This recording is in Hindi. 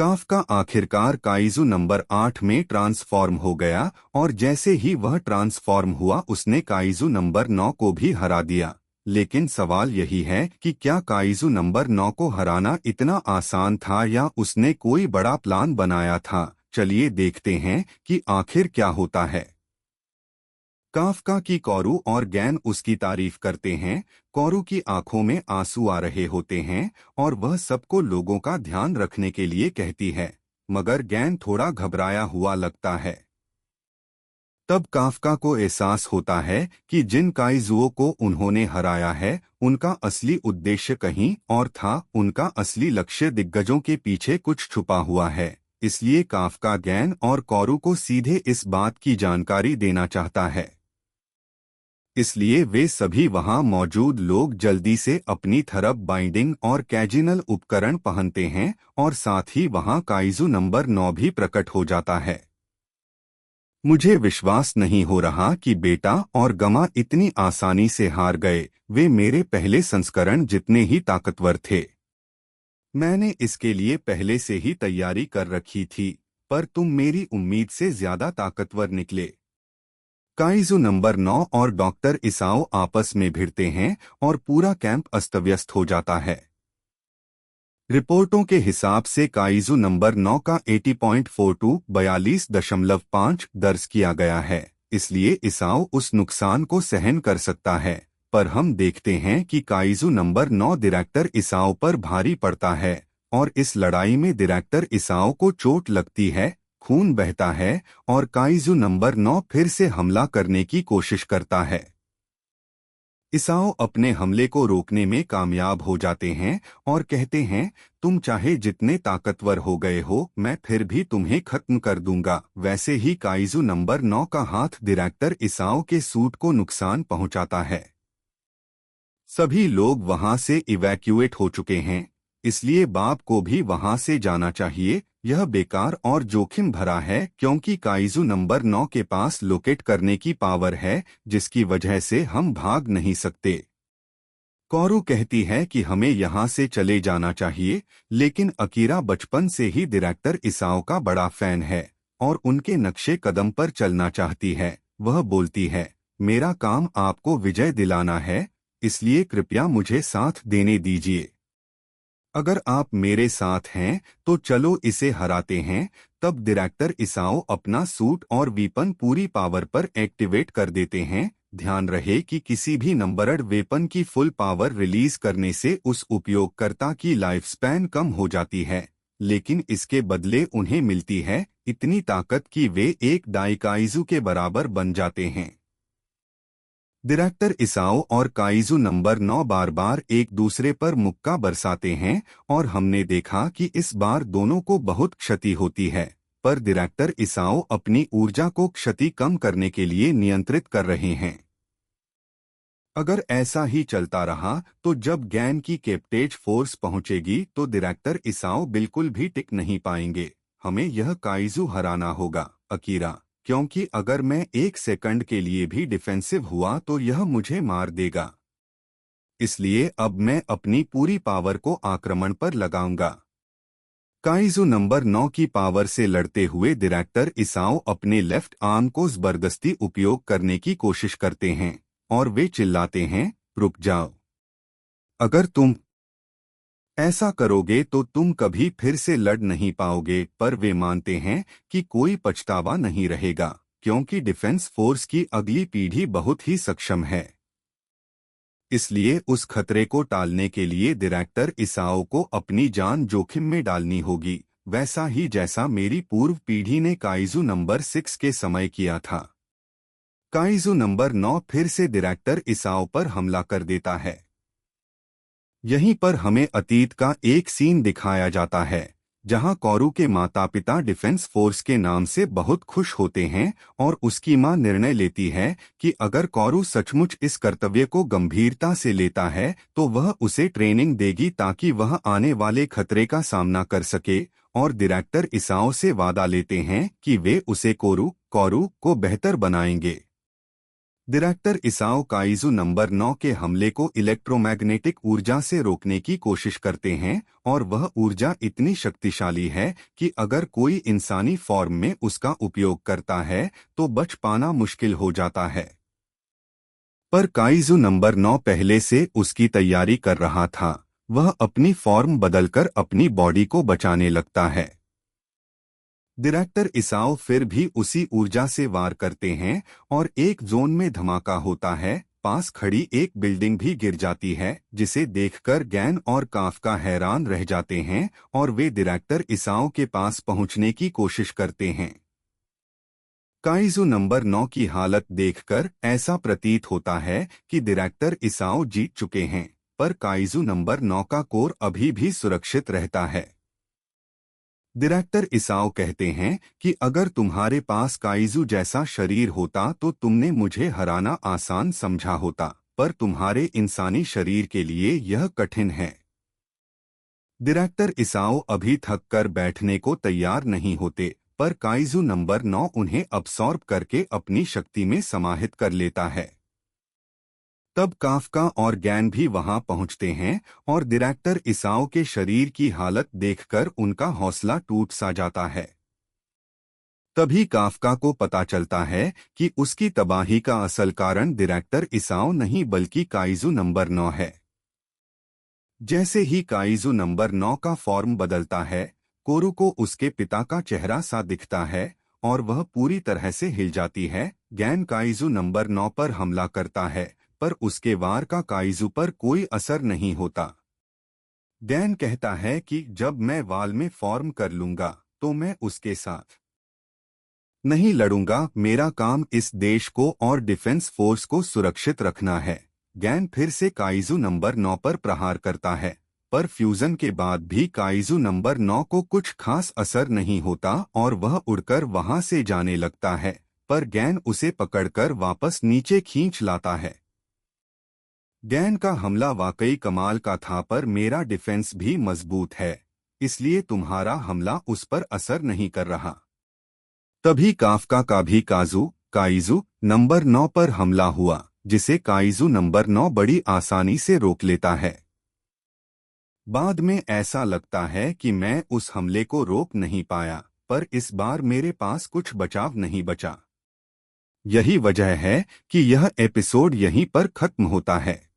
काफ्का आखिरकार काइजू नंबर 8 में ट्रांसफॉर्म हो गया और जैसे ही वह ट्रांसफॉर्म हुआ उसने काइजू नंबर 9 को भी हरा दिया। लेकिन सवाल यही है कि क्या काइजू नंबर 9 को हराना इतना आसान था या उसने कोई बड़ा प्लान बनाया था। चलिए देखते हैं कि आखिर क्या होता है। काफ्का की कोरू और गैन उसकी तारीफ करते हैं। कोरू की आंखों में आंसू आ रहे होते हैं और वह सबको लोगों का ध्यान रखने के लिए कहती है, मगर गैन थोड़ा घबराया हुआ लगता है। तब काफ्का को एहसास होता है कि जिन काइजुओं को उन्होंने हराया है उनका असली उद्देश्य कहीं और था। उनका असली लक्ष्य दिग्गजों के पीछे कुछ छुपा हुआ है। इसलिए काफ्का गैन और कोरू को सीधे इस बात की जानकारी देना चाहता है। इसलिए वे सभी वहां मौजूद लोग जल्दी से अपनी थरप बाइंडिंग और कैजिनल उपकरण पहनते हैं और साथ ही वहां काइजू नंबर 9 भी प्रकट हो जाता है। मुझे विश्वास नहीं हो रहा कि बेटा और गमा इतनी आसानी से हार गए। वे मेरे पहले संस्करण जितने ही ताकतवर थे। मैंने इसके लिए पहले से ही तैयारी कर रखी थी, पर तुम मेरी उम्मीद से ज्यादा ताकतवर निकले। काइजू नंबर 9 और डॉक्टर इसाओ आपस में भिड़ते हैं और पूरा कैंप अस्तव्यस्त हो जाता है। रिपोर्टों के हिसाब से काइजू नंबर 9 का 80.42 42.5 दर्ज किया गया है। इसलिए इसाओ उस नुकसान को सहन कर सकता है। पर हम देखते हैं कि काइजू नंबर 9 डायरेक्टर इसाओ पर भारी पड़ता है और इस लड़ाई में डायरेक्टर इसाओ को चोट लगती है, खून बहता है और काइजू नंबर 9 फिर से हमला करने की कोशिश करता है। इसाओ अपने हमले को रोकने में कामयाब हो जाते हैं और कहते हैं, तुम चाहे जितने ताकतवर हो गए हो, मैं फिर भी तुम्हें खत्म कर दूंगा। वैसे ही काइजू नंबर 9 का हाथ डायरेक्टर इसाओ के सूट को नुकसान पहुंचाता है। सभी लोग वहां से इवैक्यूएट हो चुके हैं, इसलिए बाप को भी वहां से जाना चाहिए। यह बेकार और जोखिम भरा है क्योंकि काइजू नंबर 9 के पास लोकेट करने की पावर है, जिसकी वजह से हम भाग नहीं सकते। कोरू कहती है कि हमें यहाँ से चले जाना चाहिए, लेकिन अकीरा बचपन से ही डायरेक्टर इसाओ का बड़ा फैन है और उनके नक्शे कदम पर चलना चाहती है। वह बोलती है, मेरा काम आपको विजय दिलाना है, इसलिए कृपया मुझे साथ देने दीजिए। अगर आप मेरे साथ हैं तो चलो इसे हराते हैं। तब डायरेक्टर इसाओ अपना सूट और वीपन पूरी पावर पर एक्टिवेट कर देते हैं। ध्यान रहे कि किसी भी नंबरड वेपन की फुल पावर रिलीज करने से उस उपयोगकर्ता की लाइफ स्पैन कम हो जाती है, लेकिन इसके बदले उन्हें मिलती है इतनी ताकत कि वे एक दाइकाइजू के बराबर बन जाते हैं। डायरेक्टर इसाओ और काइजू नंबर 9 बार बार एक दूसरे पर मुक्का बरसाते हैं और हमने देखा कि इस बार दोनों को बहुत क्षति होती है, पर डायरेक्टर इसाओ अपनी ऊर्जा को क्षति कम करने के लिए नियंत्रित कर रहे हैं। अगर ऐसा ही चलता रहा तो जब गैन की कैप्टेज फोर्स पहुंचेगी तो डायरेक्टर इसाओ बिल्कुल भी टिक नहीं पाएंगे। हमें यह काइजू हराना होगा, अकीरा, क्योंकि अगर मैं एक सेकंड के लिए भी डिफेंसिव हुआ तो यह मुझे मार देगा। इसलिए अब मैं अपनी पूरी पावर को आक्रमण पर लगाऊंगा। काइजू नंबर 9 की पावर से लड़ते हुए डायरेक्टर इसाओ अपने लेफ्ट आर्म को जबरदस्ती उपयोग करने की कोशिश करते हैं और वे चिल्लाते हैं, रुक जाओ। अगर तुम ऐसा करोगे तो तुम कभी फिर से लड़ नहीं पाओगे। पर वे मानते हैं कि कोई पछतावा नहीं रहेगा, क्योंकि डिफेंस फोर्स की अगली पीढ़ी बहुत ही सक्षम है। इसलिए उस खतरे को टालने के लिए डायरेक्टर इसाओ को अपनी जान जोखिम में डालनी होगी, वैसा ही जैसा मेरी पूर्व पीढ़ी ने काइजू नंबर 6 के समय किया था। काइजू नंबर 9 फिर से डायरेक्टर इसाओ पर हमला कर देता है। यहीं पर हमें अतीत का एक सीन दिखाया जाता है, जहां कोरू के माता पिता डिफेंस फोर्स के नाम से बहुत खुश होते हैं और उसकी मां निर्णय लेती है कि अगर कोरू सचमुच इस कर्तव्य को गंभीरता से लेता है तो वह उसे ट्रेनिंग देगी ताकि वह आने वाले खतरे का सामना कर सके, और डायरेक्टर इसाओ से वादा लेते हैं कि वे उसे कोरू को बेहतर बनाएंगे। डायरेक्टर इसाओ काइजू नंबर 9 के हमले को इलेक्ट्रोमैग्नेटिक ऊर्जा से रोकने की कोशिश करते हैं और वह ऊर्जा इतनी शक्तिशाली है कि अगर कोई इंसानी फॉर्म में उसका उपयोग करता है तो बच पाना मुश्किल हो जाता है। पर काइजू नंबर 9 पहले से उसकी तैयारी कर रहा था। वह अपनी फॉर्म बदलकर अपनी बॉडी को बचाने लगता है। डायरेक्टर इसाओ फिर भी उसी ऊर्जा से वार करते हैं और एक जोन में धमाका होता है। पास खड़ी एक बिल्डिंग भी गिर जाती है, जिसे देखकर गैन और काफका हैरान रह जाते हैं और वे डायरेक्टर इसाओ के पास पहुंचने की कोशिश करते हैं। काइजू नंबर 9 की हालत देखकर ऐसा प्रतीत होता है कि डायरेक्टर इसाओ जीत चुके हैं, पर काइजू नंबर 9 का कोर अभी भी सुरक्षित रहता है। डायरेक्टर इसाओ कहते हैं कि अगर तुम्हारे पास काइजू जैसा शरीर होता तो तुमने मुझे हराना आसान समझा होता, पर तुम्हारे इंसानी शरीर के लिए यह कठिन है। डायरेक्टर इसाओ अभी थक कर बैठने को तैयार नहीं होते, पर काइजू नंबर 9 उन्हें अब्सॉर्ब करके अपनी शक्ति में समाहित कर लेता है। तब काफका और गैन भी वहां पहुंचते हैं और डायरेक्टर इसाओ के शरीर की हालत देखकर उनका हौसला टूट सा जाता है। तभी काफका को पता चलता है कि उसकी तबाही का असल कारण डायरेक्टर इसाओ नहीं बल्कि काइजू नंबर 9 है। जैसे ही काइजू नंबर 9 का फॉर्म बदलता है, कोरू को उसके पिता का चेहरा सा दिखता है और वह पूरी तरह से हिल जाती है। गैन काइजू नंबर 9 पर हमला करता है, पर उसके वार का काइजू पर कोई असर नहीं होता। गैन कहता है कि जब मैं वाल में फॉर्म कर लूंगा तो मैं उसके साथ नहीं लड़ूंगा। मेरा काम इस देश को और डिफेंस फोर्स को सुरक्षित रखना है। गैन फिर से काइजू नंबर 9 पर प्रहार करता है, पर फ्यूजन के बाद भी काइजू नंबर 9 को कुछ खास असर नहीं होता और वह उड़कर वहां से जाने लगता है, पर गैन उसे पकड़कर वापस नीचे खींच लाता है। गैन का हमला वाकई कमाल का था, पर मेरा डिफेंस भी मजबूत है, इसलिए तुम्हारा हमला उस पर असर नहीं कर रहा। तभी काफका का भी काइजू नंबर 9 पर हमला हुआ, जिसे काइजू नंबर 9 बड़ी आसानी से रोक लेता है। बाद में ऐसा लगता है कि मैं उस हमले को रोक नहीं पाया, पर इस बार मेरे पास कुछ बचाव नहीं बचा। यही वजह है कि यह एपिसोड यहीं पर खत्म होता है।